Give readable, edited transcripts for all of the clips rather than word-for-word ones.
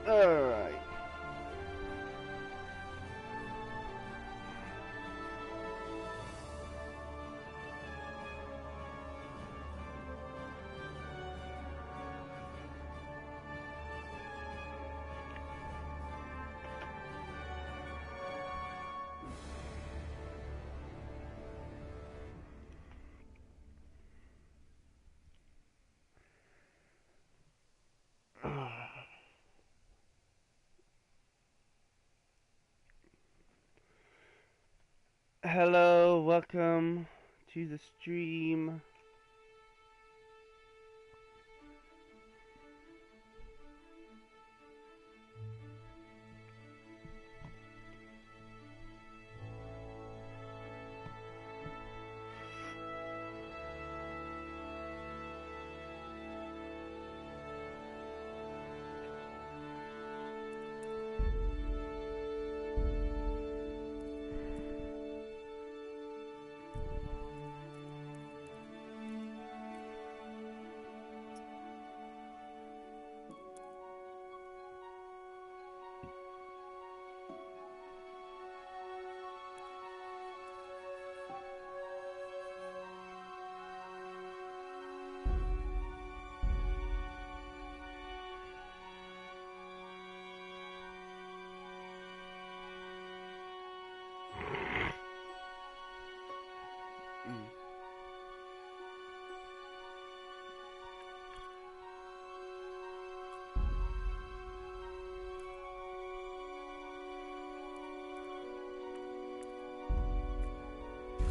Alright. Hello, welcome to the stream.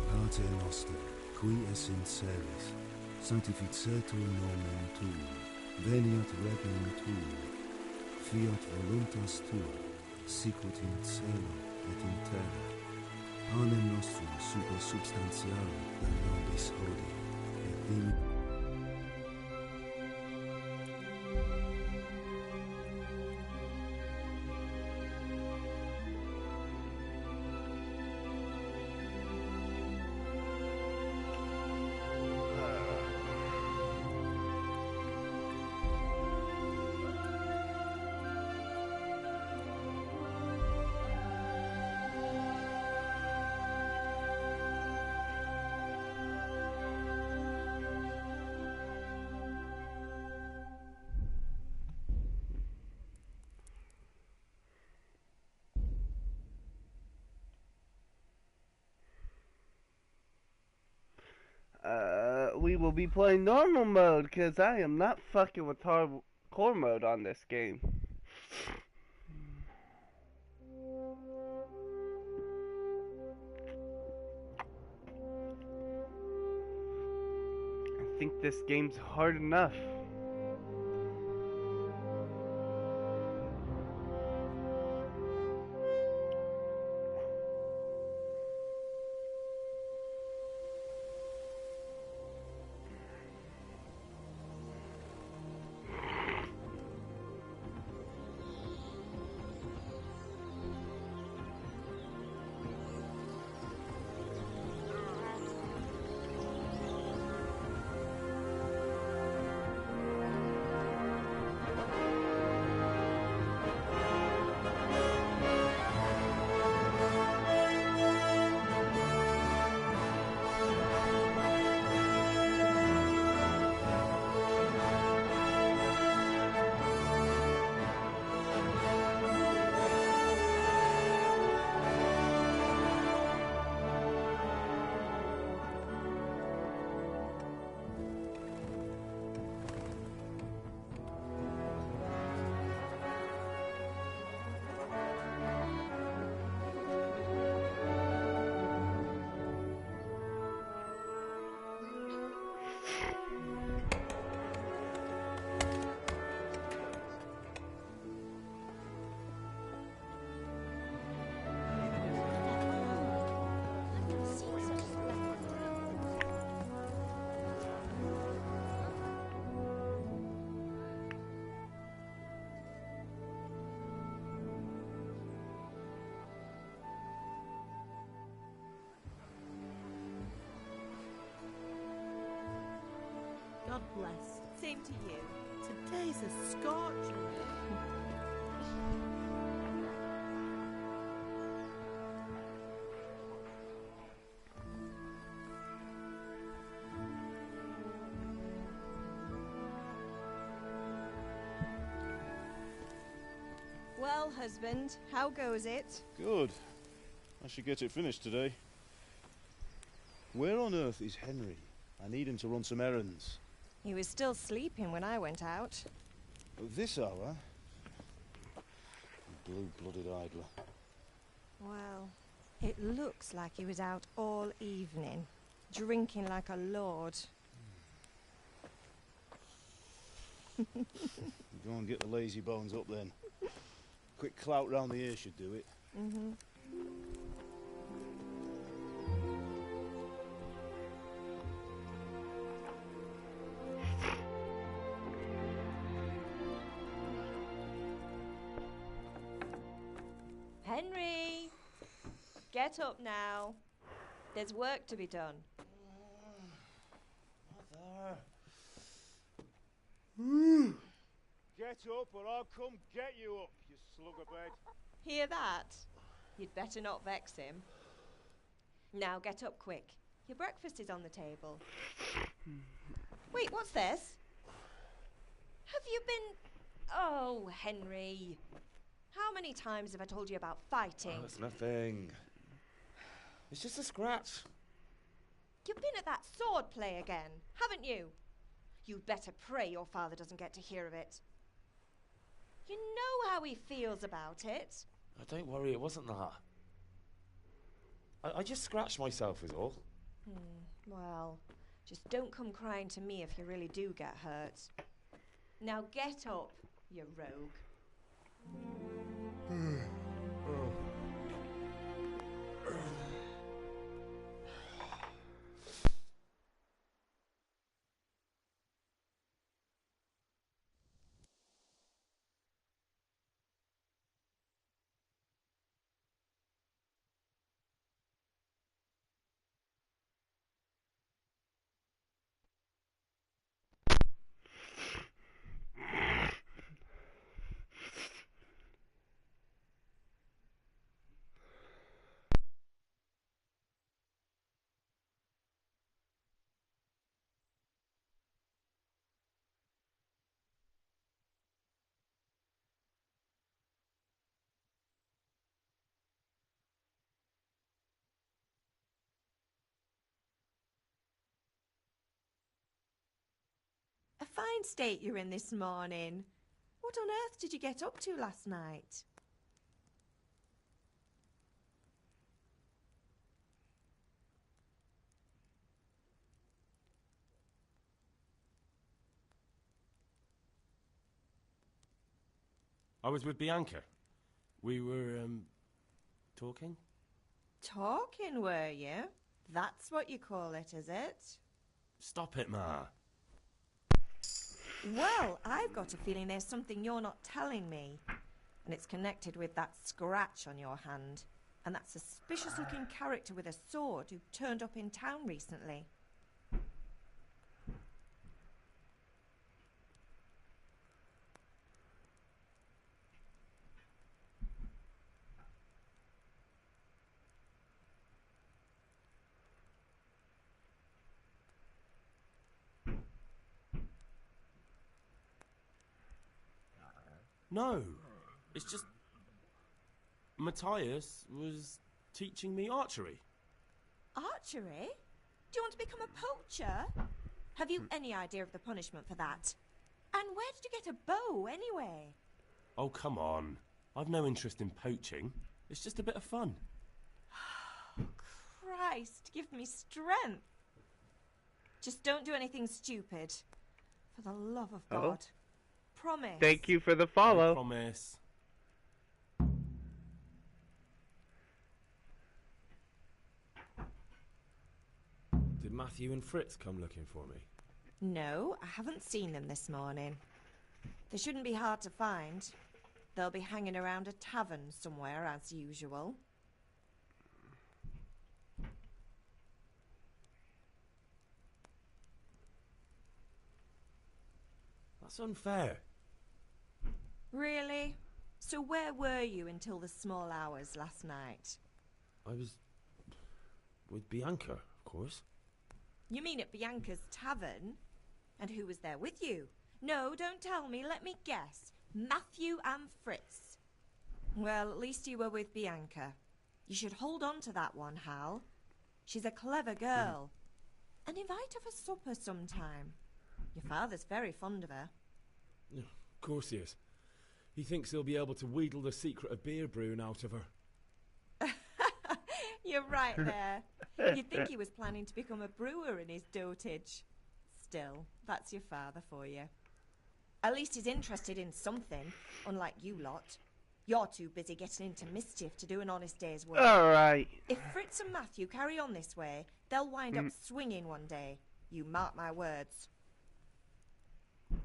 Pater noster, qui es in celis, sanctificetur nomen tuum, veniat regnum tuum, fiat voluntas tua, sicut in cielo et in terra. Panem nostrum super substantialem da nobis hodie, et dimitte We will be playing normal mode because I am not fucking with hardcore mode on this game. I think this game's hard enough. God bless. Same to you. Today's a scorcher. Well, husband, how goes it? Good. I should get it finished today. Where on earth is Henry? I need him to run some errands. He was still sleeping when I went out. At this hour? Blue-blooded idler. Well, it looks like he was out all evening, drinking like a lord. Go and get the lazy bones up then. Quick clout round the ear should do it. Mm-hmm. Henry! Get up now. There's work to be done. Get up or I'll come get you up, you slugabed. Hear that? You'd better not vex him. Now get up quick. Your breakfast is on the table. Wait, what's this? Have you been... Oh, Henry. How many times have I told you about fighting? Oh, it's nothing. It's just a scratch. You've been at that sword play again, haven't you? You'd better pray your father doesn't get to hear of it. You know how he feels about it. Oh, don't worry, it wasn't that. I just scratched myself is all. Well, just don't come crying to me if you really do get hurt. Now get up, you rogue. A fine state you're in this morning. What on earth did you get up to last night? I was with Bianca. We were, talking? Talking, were you? That's what you call it, is it? Stop it, Ma. Well, I've got a feeling there's something you're not telling me. And it's connected with that scratch on your hand. And that suspicious-looking character with a sword who turned up in town recently. No, it's just... Matthias was teaching me archery. Archery? Do you want to become a poacher? Have you any idea of the punishment for that? And where did you get a bow, anyway? Oh, come on. I've no interest in poaching. It's just a bit of fun. Christ, give me strength. Just don't do anything stupid. For the love of God. Promise. Thank you for the I follow. promise. Did Matthew and Fritz come looking for me? No, I haven't seen them this morning. They shouldn't be hard to find. They'll be hanging around a tavern somewhere, as usual. That's unfair. Really? So where were you until the small hours last night? I was with Bianca, of course. You mean at Bianca's tavern? And who was there with you? No, don't tell me. Let me guess. Matthew and Fritz. Well, at least you were with Bianca. You should hold on to that one, Hal. She's a clever girl. And invite her for supper sometime. Your father's very fond of her. Of course he is. He thinks he'll be able to wheedle the secret of beer brewing out of her. You're right there. You'd think he was planning to become a brewer in his dotage. Still, that's your father for you. At least he's interested in something, unlike you lot. You're too busy getting into mischief to do an honest day's work. Alright. If Fritz and Matthew carry on this way, they'll wind up swinging one day. You mark my words. Do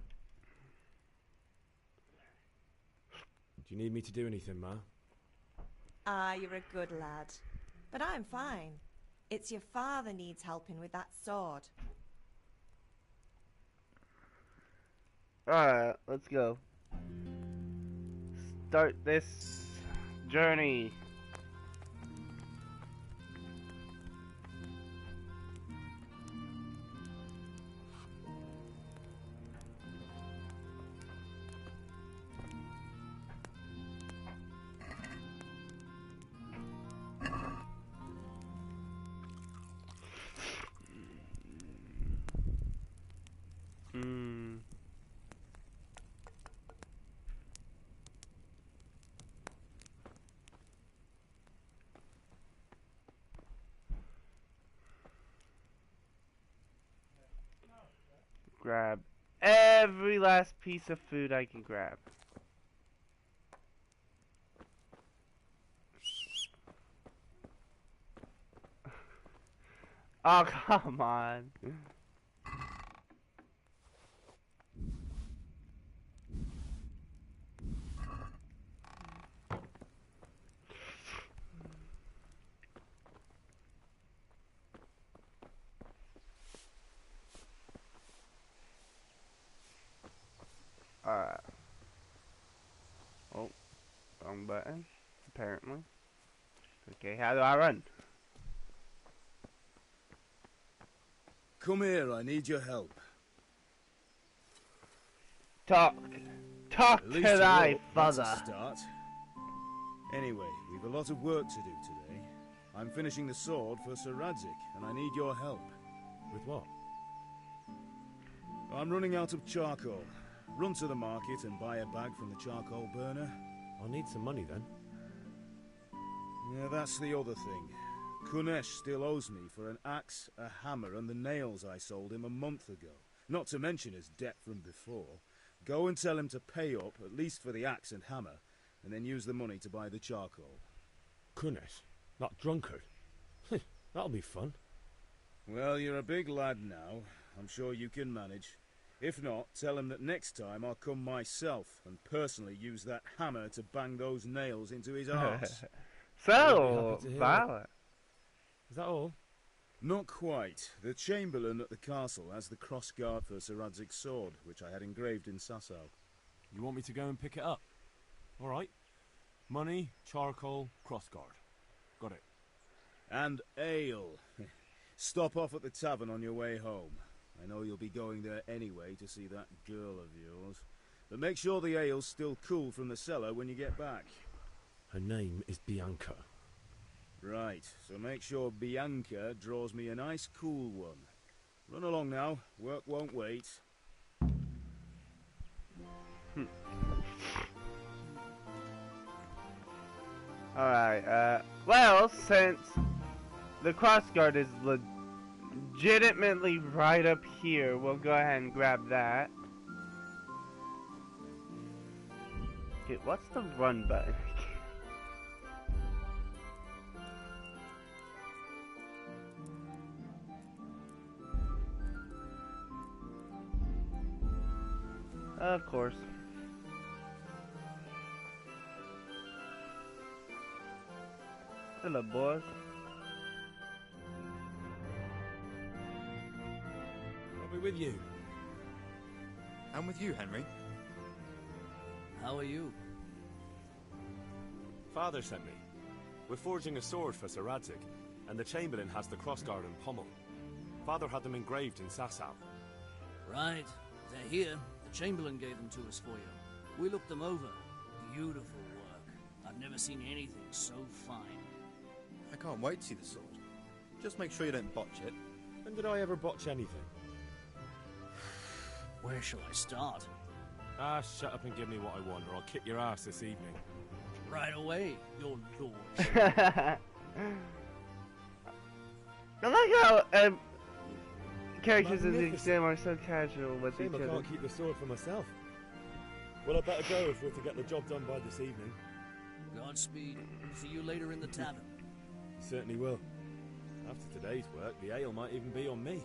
you need me to do anything, Ma? Ah, you're a good lad. But I'm fine. It's your father needs helping with that sword. Alright, let's go. Start this journey. Grab every last piece of food I can grab. Oh, come on. Alright. Oh, wrong button, apparently. Okay, how do I run? Come here, I need your help. Talk At to least you're thy up, that's father. a start. Anyway, we've a lot of work to do today. I'm finishing the sword for Sir Radzik, and I need your help. With what? I'm running out of charcoal. Run to the market and buy a bag from the charcoal burner. I'll need some money then. Yeah, that's the other thing. Kunesh still owes me for an axe, a hammer, and the nails I sold him a month ago. Not to mention his debt from before. Go and tell him to pay up, at least for the axe and hammer, and then use the money to buy the charcoal. Kunesh? That drunkard? That'll be fun. Well, you're a big lad now. I'm sure you can manage. If not, tell him that next time I'll come myself and personally use that hammer to bang those nails into his arse. So, happy to hear violent. Is that all? Not quite. The Chamberlain at the castle has the crossguard for Sir Radzik's sword, which I had engraved in Sasau. You want me to go and pick it up? All right. Money, charcoal, crossguard. Got it. And ale. Stop off at the tavern on your way home. I know you'll be going there anyway to see that girl of yours. But make sure the ale's still cool from the cellar when you get back. Her name is Bianca. Right, so make sure Bianca draws me a nice cool one. Run along now, work won't wait. Alright, well, since the crossguard is legitimately right up here, we'll go ahead and grab that. Okay, what's the run button? Of course. Hello, boys. I'll be with you. I'm with you, Henry. How are you? Father sent me. We're forging a sword for Sir Radzik, and the Chamberlain has the crossguard and pommel. Father had them engraved in Sasau. Right. They're here. The Chamberlain gave them to us for you. We looked them over. Beautiful work. I've never seen anything so fine. I can't wait to see the sword. Just make sure you don't botch it. When did I ever botch anything? Where shall I start? Ah, shut up and give me what I want, or I'll kick your ass this evening. Right away, your lord. I like how characters in the Magnificent. game are so casual with Shame each I other. can't keep the sword for myself. Well, I better go if we're to get the job done by this evening. Godspeed. See you later in the tavern. Certainly will. After today's work, the ale might even be on me.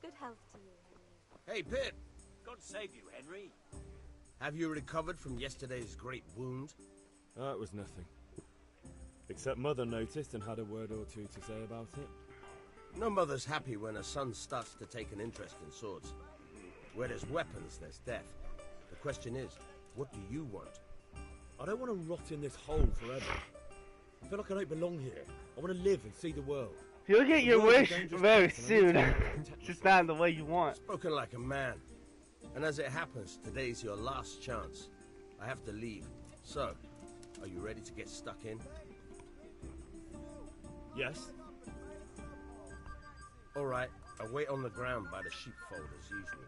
Good health to you, Henry. Hey, Pip! God save you, Henry. Have you recovered from yesterday's great wound? It was nothing. Except Mother noticed and had a word or two to say about it. No mother's happy when her son starts to take an interest in swords. Where there's weapons, there's death. The question is, what do you want? I don't want to rot in this hole forever. I feel like I don't belong here. I want to live and see the world. You'll get your The world's a wish dangerous very place, and I need soon. to protect It's just myself. not in the way you want. Spoken like a man. And as it happens, today's your last chance. I have to leave. So, are you ready to get stuck in? Yes? Alright, I'll wait on the ground by the sheepfold as usual.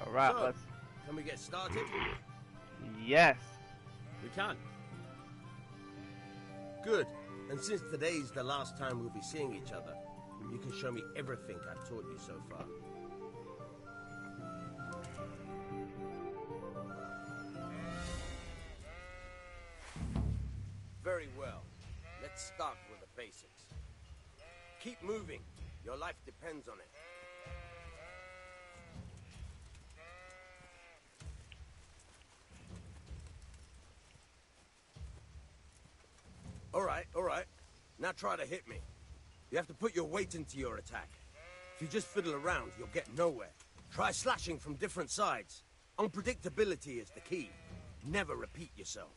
Alright, So, let's... can we get started? Yes. We can. Good. And since today's the last time we'll be seeing each other, you can show me everything I've taught you so far. Very well. Let's start with the basics. Keep moving. Your life depends on it. All right. Now try to hit me. You have to put your weight into your attack. If you just fiddle around, you'll get nowhere. Try slashing from different sides. Unpredictability is the key. Never repeat yourself.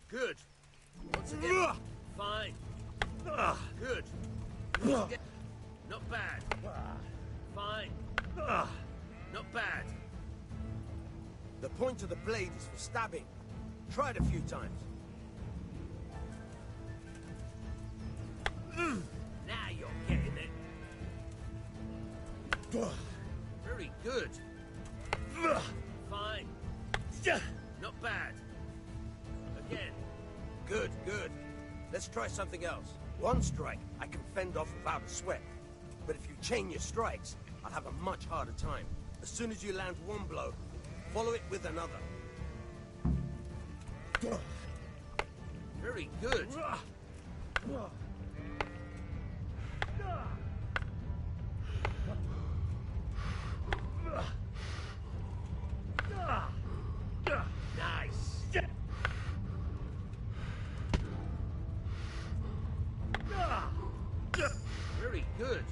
Good. Once again. Fine. Good. Once again. Not bad. Fine. Not bad. The point of the blade is for stabbing. Try it a few times. Now you're getting it. Very good. Fine. Not bad. Again. Good, good. Let's try something else. One strike, I can fend off without a sweat. But if you chain your strikes, I'll have a much harder time. As soon as you land one blow, follow it with another. Very good. Nice. Very good.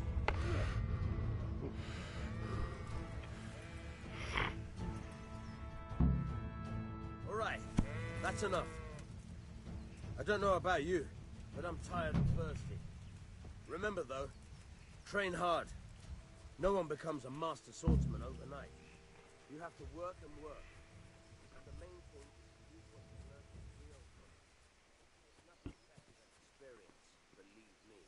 All right, that's enough. I don't know about you, but I'm tired and thirsty. Remember though, train hard. No one becomes a master swordsman overnight. You have to work and work. And the main thing is to use what you learn in real life. There's nothing better than experience, believe me.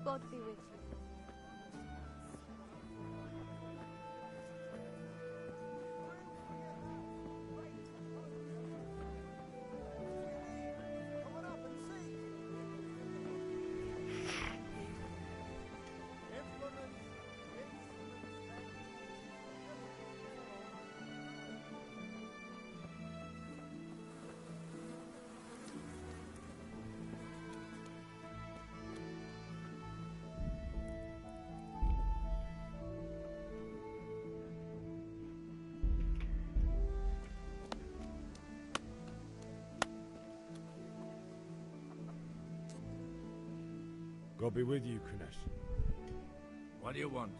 God be with you. God be with you, Kunesh. What do you want?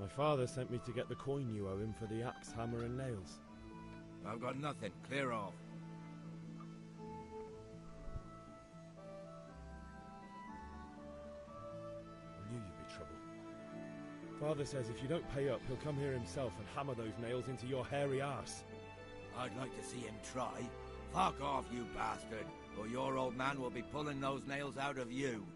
My father sent me to get the coin you owe him for the axe, hammer and nails. I've got nothing. Clear off. I knew you'd be trouble. Father says if you don't pay up, he'll come here himself and hammer those nails into your hairy arse. I'd like to see him try. Fuck off, you bastard, or your old man will be pulling those nails out of you.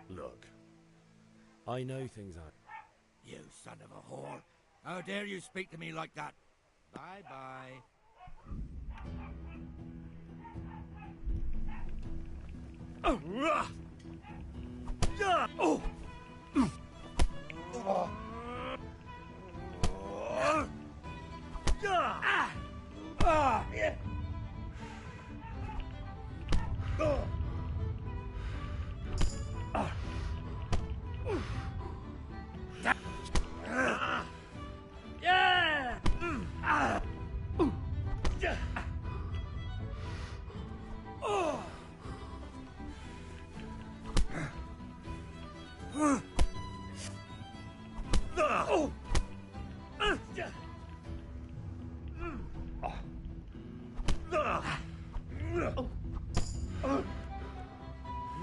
Look, I know things aren't... You son of a whore. How dare you speak to me like that? Bye-bye.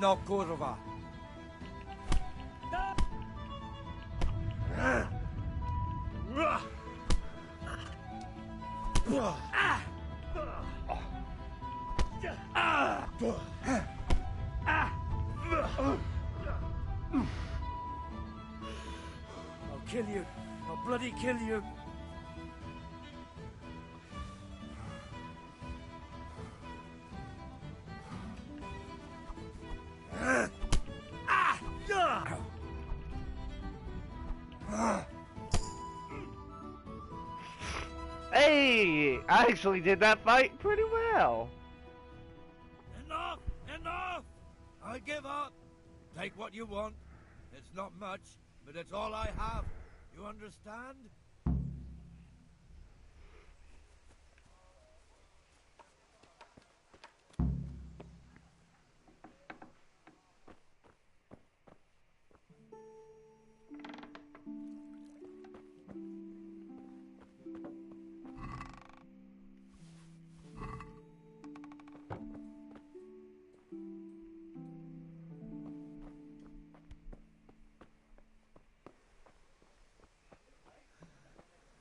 No kurwa. I'll kill you. I'll bloody kill you. Hey, I actually did that fight pretty well. Enough! Enough! I give up. Take what you want. It's not much, but it's all I have. You understand?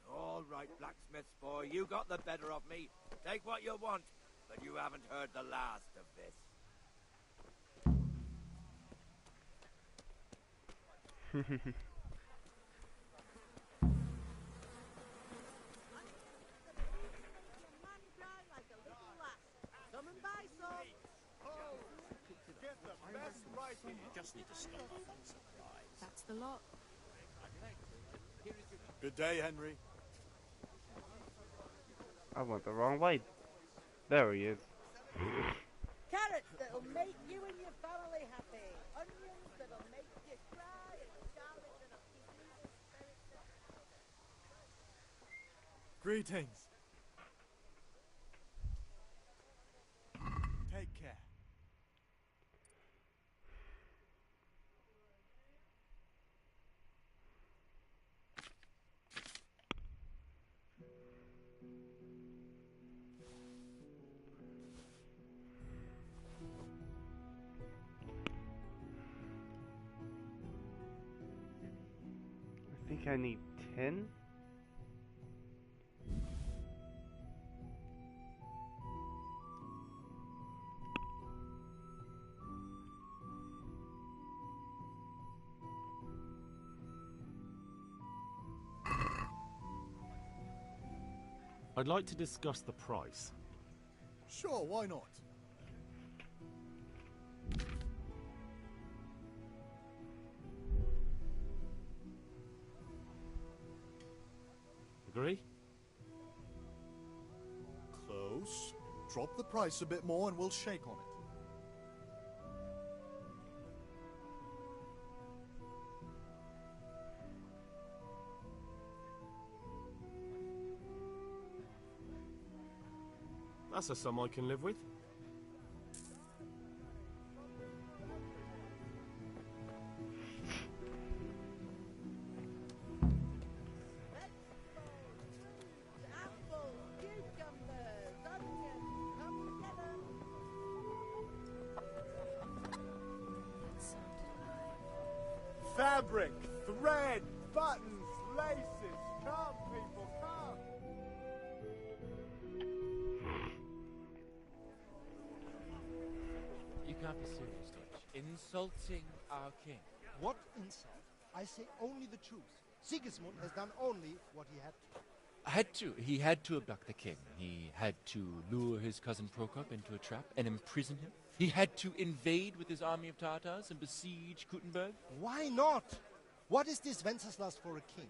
All right, blacksmith's boy, you got the better of me. Take what you want, but you haven't heard the last of this. Just need to stock up on supplies. That's the lot. Good day, Henry. I went the wrong way. There he is. Carrots that'll make you and your family happy. Onions that'll make you cry. And garlic that'll keep you in spirits. Greetings. Take care. I think I need 10. I'd like to discuss the price. Sure, why not? Agree? Close. Drop the price a bit more and we'll shake on it. That's a sum I can live with. Apples, cucumbers, onions, come together. Fabric, thread, buttons, laces. Come, people, come. You can't be serious, Dutch. Insulting our king. What insult? I say only the truth. Sigismund has done only what he had to. He had to abduct the king. He had to lure his cousin Prokop into a trap and imprison him. He had to invade with his army of Tartars and besiege Kuttenberg. Why not? What is this Wenceslas for a king?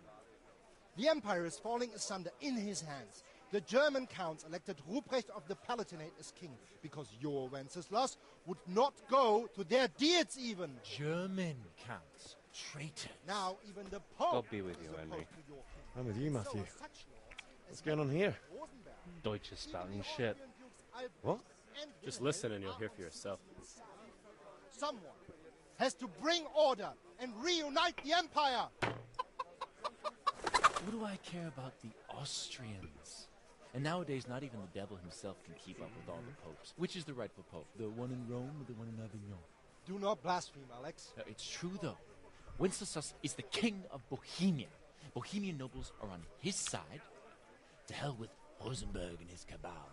The empire is falling asunder in his hands. The German counts elected Ruprecht of the Palatinate as king because your Wenceslas would not go to their Diets even. German counts. Traitors. Now even the Pope God be with you, is Henry. opposed to your king. I'm with you, Matthew. So are such lords What's as going on here? Rosenberg. Deutsch is spouting shit. What? Just listen and you'll hear for yourself. Someone has to bring order and reunite the empire. What do I care about the Austrians? And nowadays, not even the devil himself can keep up with all the popes. Which is the rightful pope? The one in Rome or the one in Avignon? Do not blaspheme, Alex. It's true, though. Wenceslas is the king of Bohemia. Bohemian nobles are on his side. To hell with Rosenberg and his cabal.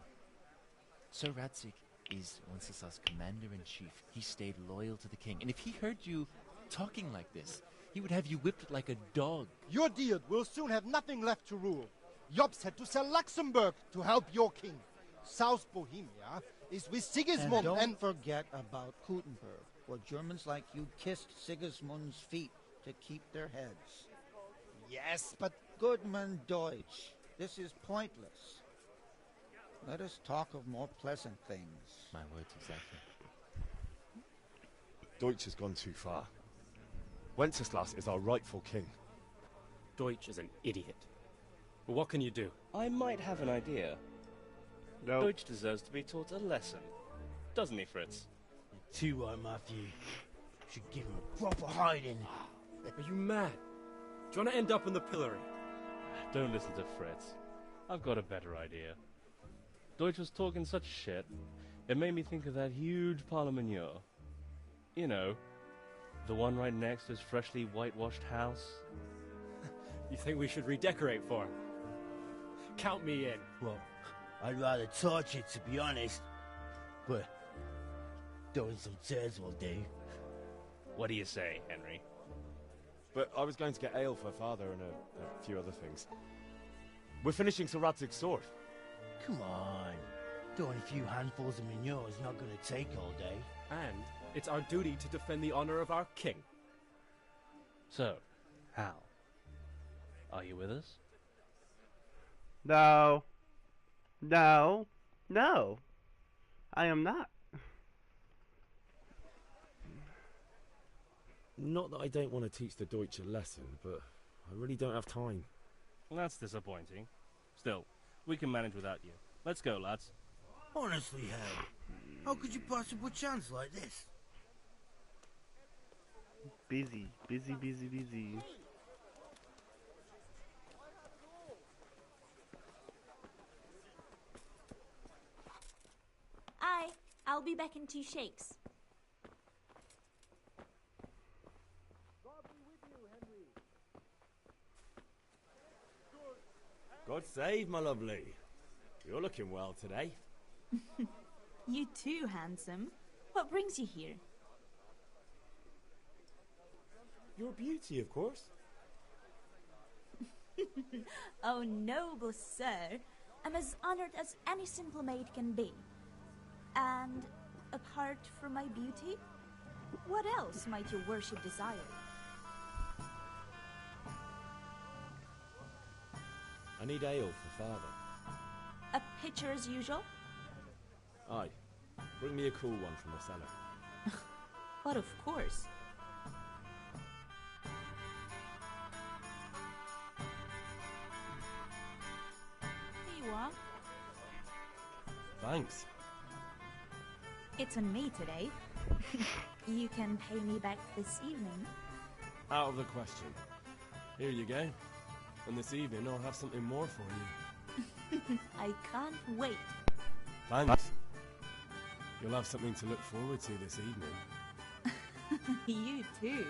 Sir Radzik is Wenceslas' commander-in-chief. He stayed loyal to the king. And if he heard you talking like this, he would have you whipped like a dog. Your Diet will soon have nothing left to rule. Jobst had to sell Luxembourg to help your king. South Bohemia is with Sigismund and don't forget about Kuttenberg, where Germans like you kissed Sigismund's feet to keep their heads. Yes, but... Goodman Deutsch, this is pointless. Let us talk of more pleasant things. My words exactly. Deutsch has gone too far. Wenceslas is our rightful king. Deutsch is an idiot. But what can you do? I might have an idea. No. Deutsch deserves to be taught a lesson. Doesn't he, Fritz? Too right, Matthew. Should give him a proper hiding. Are you mad? Do you want to end up in the pillory? Don't listen to Fritz. I've got a better idea. Deutsch was talking such shit, it made me think of that huge parliament. You know, the one right next to his freshly whitewashed house. You think we should redecorate for him? Count me in. Well, I'd rather torch it, to be honest. But throwing some tears will do. What do you say, Henry? But I was going to get ale for father and a few other things. We're finishing Sir Radzig's sword. Come on. Throwing a few handfuls of manure is not going to take all day. And it's our duty to defend the honor of our king. So, Hal, are you with us? No. No. No. I am not. Not that I don't want to teach the Deutsch a lesson, but I really don't have time. Well, that's disappointing. Still, we can manage without you. Let's go, lads. Honestly, Hal, how could you possibly chance like this? Busy. Busy, busy, busy. I'll be back in 2 shakes. God save, my lovely. You're looking well today. You too, handsome. What brings you here? Your beauty, of course. Oh, noble sir. I'm as honored as any simple maid can be. And apart from my beauty, what else might your worship desire? I need ale for father. A pitcher as usual? Aye. Bring me a cool one from the cellar. But of course. Here you are. Thanks. It's on me today. You can pay me back this evening. Out of the question. Here you go. And this evening I'll have something more for you. I can't wait. Thanks. You'll have something to look forward to this evening. You too.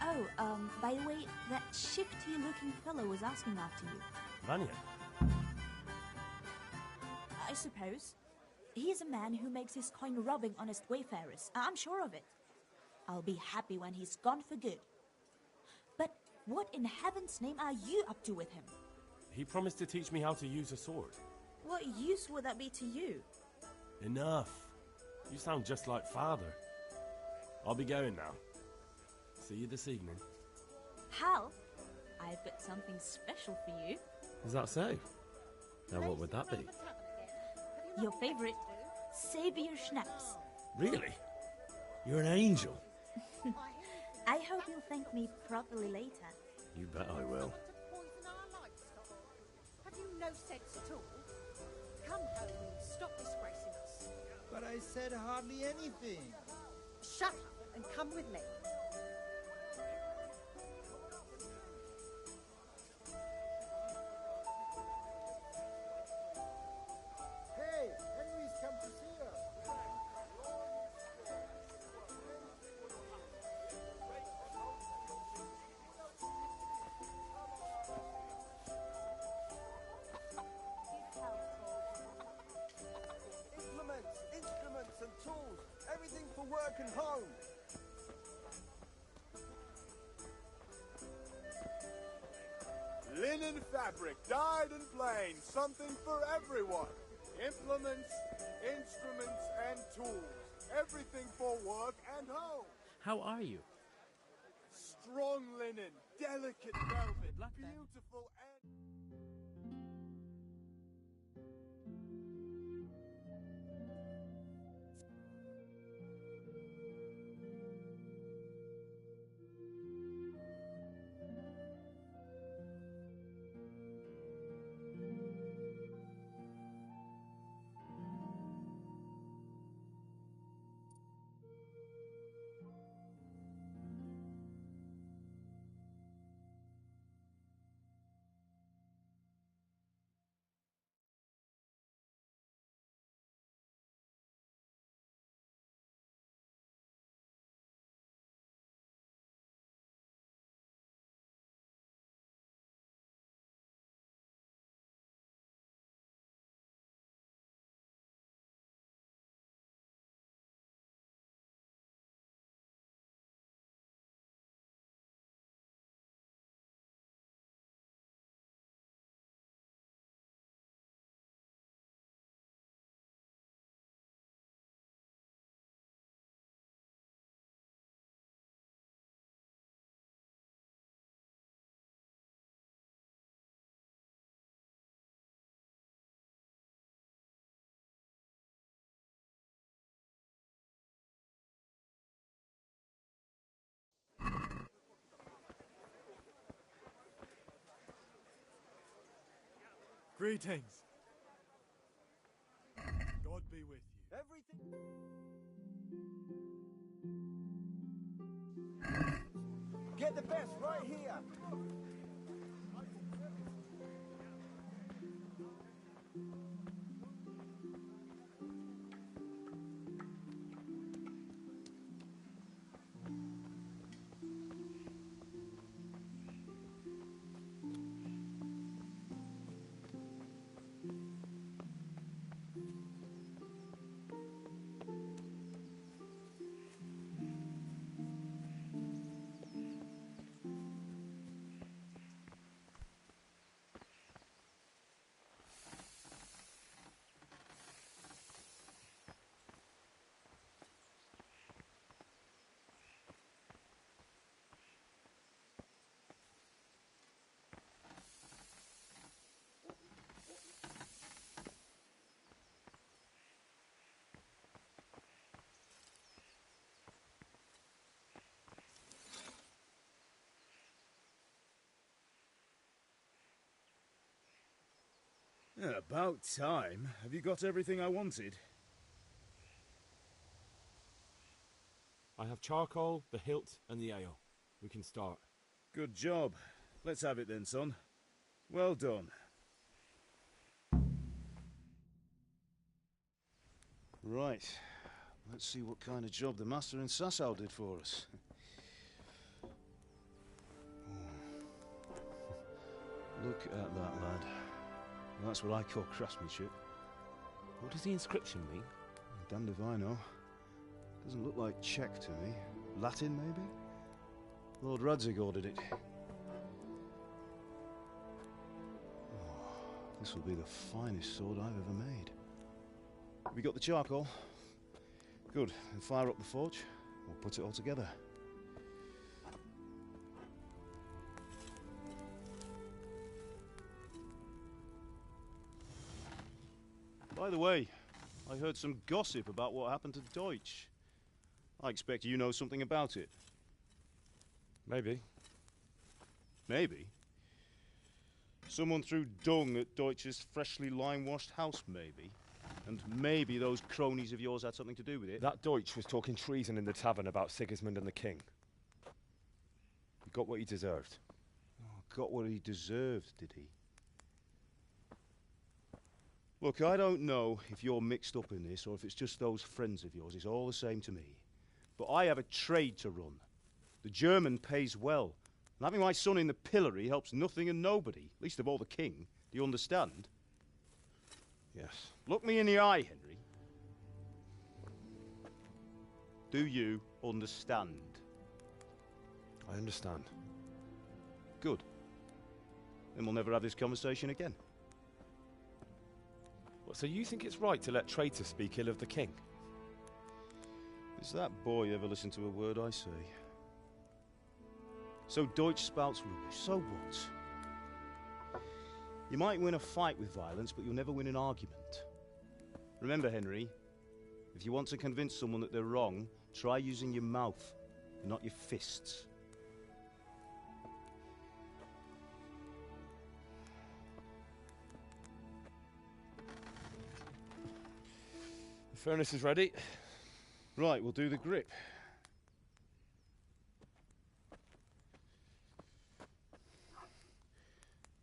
Oh, by the way, that shifty-looking fellow was asking after you. Vanya? I suppose. He's a man who makes his coin robbing honest wayfarers. I'm sure of it. I'll be happy when he's gone for good. But what in heaven's name are you up to with him? He promised to teach me how to use a sword. What use would that be to you? Enough. You sound just like father. I'll be going now. See you this evening. Hal, I've got something special for you. Is that so? Now what would that be? Your favorite, Savior Schnapps. Really? You're an angel. I hope you'll thank me properly later. You bet I will. Have you no sense at all? Come home and stop disgracing us. But I said hardly anything. Shut up and come with me. Hey, Henry's come to see us. Implements, instruments and tools. Everything for work and home. Linen fabric, dyed and plain, something for everyone. Implements, instruments and tools. Everything for work and home. How are you? Strong linen, delicate velvet, beautiful and... Greetings. God be with you. Get the best right here. Yeah, about time. Have you got everything I wanted? I have charcoal, the hilt, and the ale. We can start. Good job. Let's have it then, son. Well done. Right. Let's see what kind of job the Master in Sasau did for us. Look at that, lad. That's what I call craftsmanship. What does the inscription mean? Damned if I know. Doesn't look like Czech to me. Latin, maybe? Lord Radzig ordered it. Oh, this will be the finest sword I've ever made. Have you got the charcoal? Good. Then fire up the forge. We'll put it all together. By the way, I heard some gossip about what happened to Deutsch. I expect you know something about it. Maybe. Maybe? Someone threw dung at Deutsch's freshly lime-washed house, maybe? And maybe those cronies of yours had something to do with it? That Deutsch was talking treason in the tavern about Sigismund and the king. He got what he deserved. Oh, got what he deserved, did he? Look, I don't know if you're mixed up in this or if it's just those friends of yours. It's all the same to me. But I have a trade to run. The German pays well. And having my son in the pillory helps nothing and nobody, least of all the king. Do you understand? Yes. Look me in the eye, Henry. Do you understand? I understand. Good. Then we'll never have this conversation again. What, so you think it's right to let traitors speak ill of the king? Does that boy ever listen to a word I say? So Deutsch spouts rubbish. So what? You might win a fight with violence, but you'll never win an argument. Remember, Henry, if you want to convince someone that they're wrong, try using your mouth, not your fists. The furnace is ready. Right, we'll do the grip.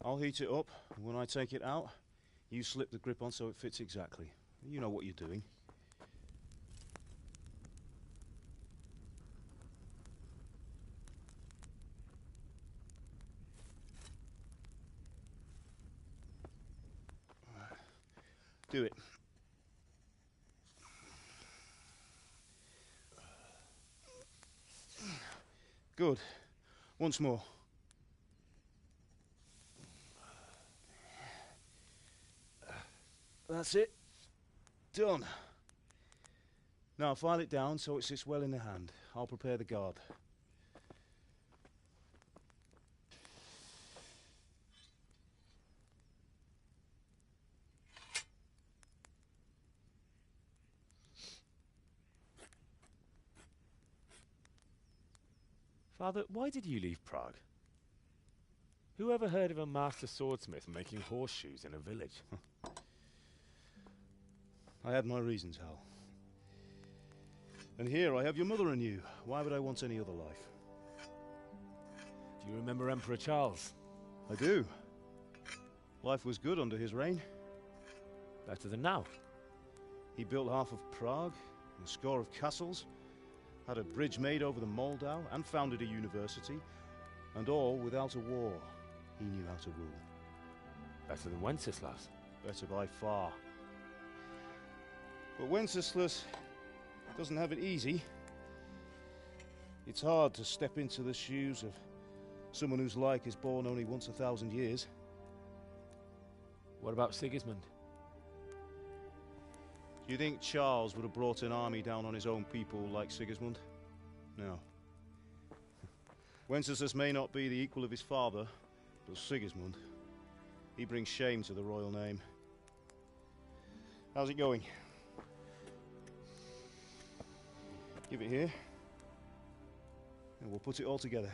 I'll heat it up, and when I take it out, you slip the grip on so it fits exactly. You know what you're doing. Do it. Good. Once more. That's it. Done. Now file it down so it sits well in the hand. I'll prepare the guard. Father, why did you leave Prague? Who ever heard of a master swordsmith making horseshoes in a village? I had my reasons, Hal. And here I have your mother and you. Why would I want any other life? Do you remember Emperor Charles? I do. Life was good under his reign. Better than now. He built half of Prague, and a score of castles, had a bridge made over the Moldau, and founded a university, and all without a war. He knew how to rule. Better than Wenceslas. Better by far. But Wenceslas doesn't have it easy. It's hard to step into the shoes of someone whose like is born only once 1,000 years. What about Sigismund? Do you think Charles would have brought an army down on his own people like Sigismund? No. Wenceslas may not be the equal of his father, but Sigismund, he brings shame to the royal name. How's it going? Give it here, and we'll put it all together.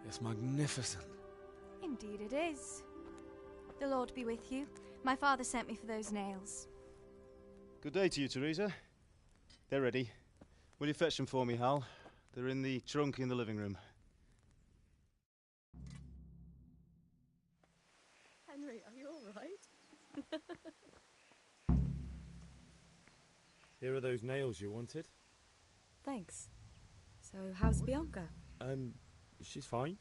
It's magnificent. Indeed it is. The Lord be with you. My father sent me for those nails. Good day to you, Teresa. They're ready. Will you fetch them for me, Hal? They're in the trunk in the living room. Henry, are you all right? Here are those nails you wanted. Thanks. So, how's Bianca? She's fine.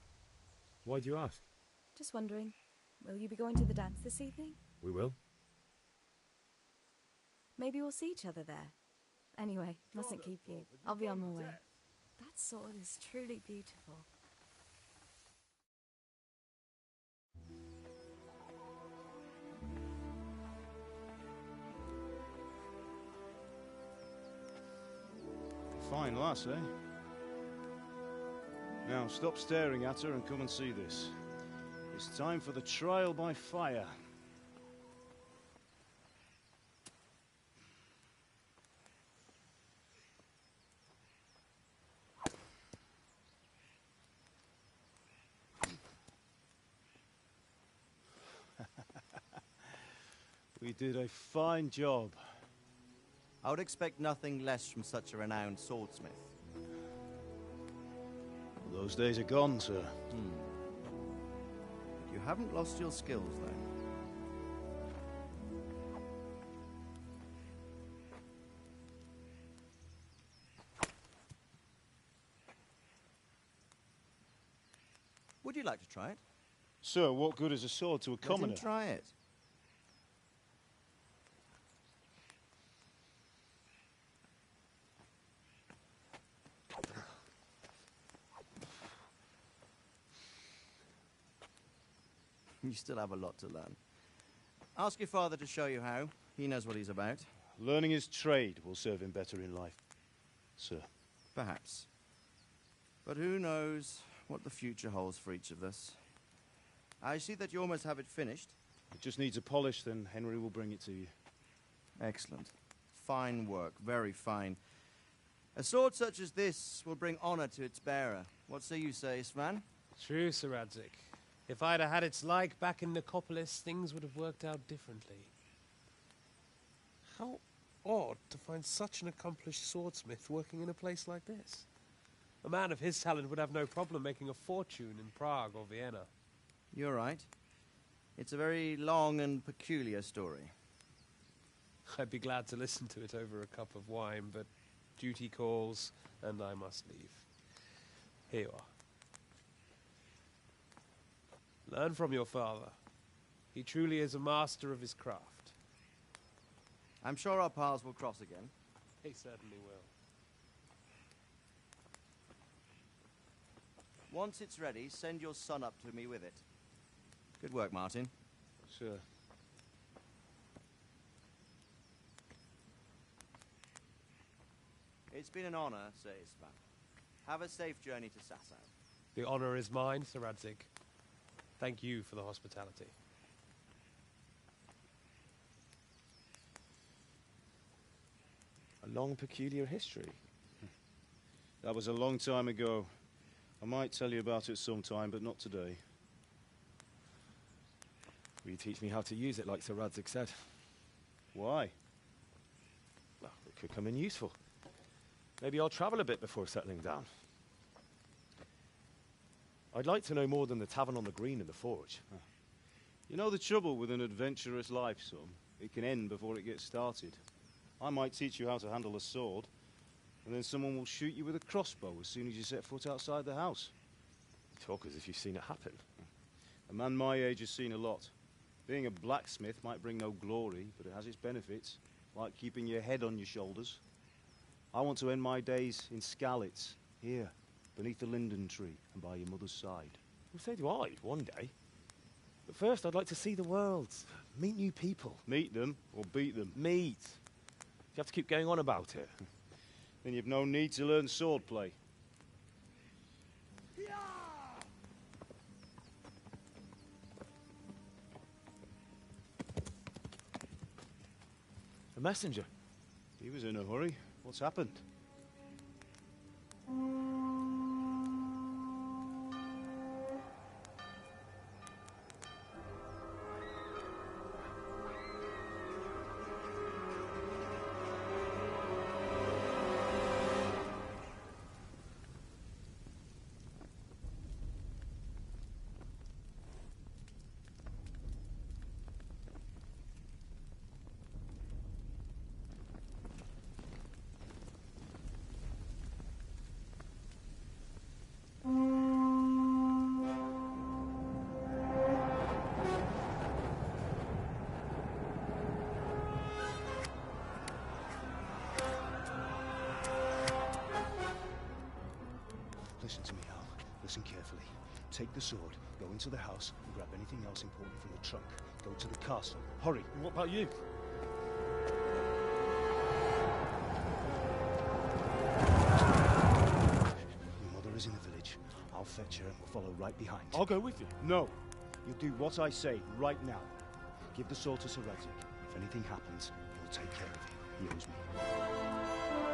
Why do you ask? Just wondering, will you be going to the dance this evening? We will. Maybe we'll see each other there. Anyway, mustn't keep you. I'll be on my way. That sword is truly beautiful. Fine lass, eh? Now, stop staring at her and come and see this. It's time for the trial by fire. We did a fine job. I would expect nothing less from such a renowned swordsmith. Those days are gone, sir. You haven't lost your skills, then? Would you like to try it? Sir, what good is a sword to a commoner? Let him try it. You still have a lot to learn. Ask your father to show you how. He knows what he's about. Learning his trade will serve him better in life, sir. Perhaps. But who knows what the future holds for each of us. I see that you almost have it finished. It just needs a polish, then Henry will bring it to you. Excellent. Fine work, very fine. A sword such as this will bring honor to its bearer. What say you, Svan? True, Sir Radzik. If I'd have had its like back in Nicopolis, things would have worked out differently. How odd to find such an accomplished swordsmith working in a place like this. A man of his talent would have no problem making a fortune in Prague or Vienna. You're right. It's a very long and peculiar story. I'd be glad to listen to it over a cup of wine, but duty calls, and I must leave. Here you are. Learn from your father. He truly is a master of his craft. I'm sure our paths will cross again. He certainly will. Once it's ready, send your son up to me with it. Good work, Martin. Sure. It's been an honor, Sir Istvan. Have a safe journey to Sasau. The honor is mine, Sir Radzig. Thank you for the hospitality. A long, peculiar history. That was a long time ago. I might tell you about it sometime, but not today. Will you teach me how to use it like Sir Radzig said? Why? Well, it could come in useful. Maybe I'll travel a bit before settling down. I'd like to know more than the tavern on the green and the forge. You know the trouble with an adventurous life, son? It can end before it gets started. I might teach you how to handle a sword, and then someone will shoot you with a crossbow as soon as you set foot outside the house. You talk as if you've seen it happen. A man my age has seen a lot. Being a blacksmith might bring no glory, but it has its benefits, like keeping your head on your shoulders. I want to end my days in Skalitz, here, beneath the linden tree and by your mother's side. Well, so do I, one day. But first, I'd like to see the world, meet new people. Meet them, or beat them? Meet. You have to keep going on about it. Then you've no need to learn swordplay. A messenger. He was in a hurry. What's happened? Listen to me, Al. Listen carefully. Take the sword, go into the house, and grab anything else important from the trunk. Go to the castle. Hurry. And what about you? Your mother is in the village. I'll fetch her and we'll follow right behind. I'll go with you. No. You'll do what I say right now. Give the sword to Sir Radzig. If anything happens, he'll take care of you. He owes me.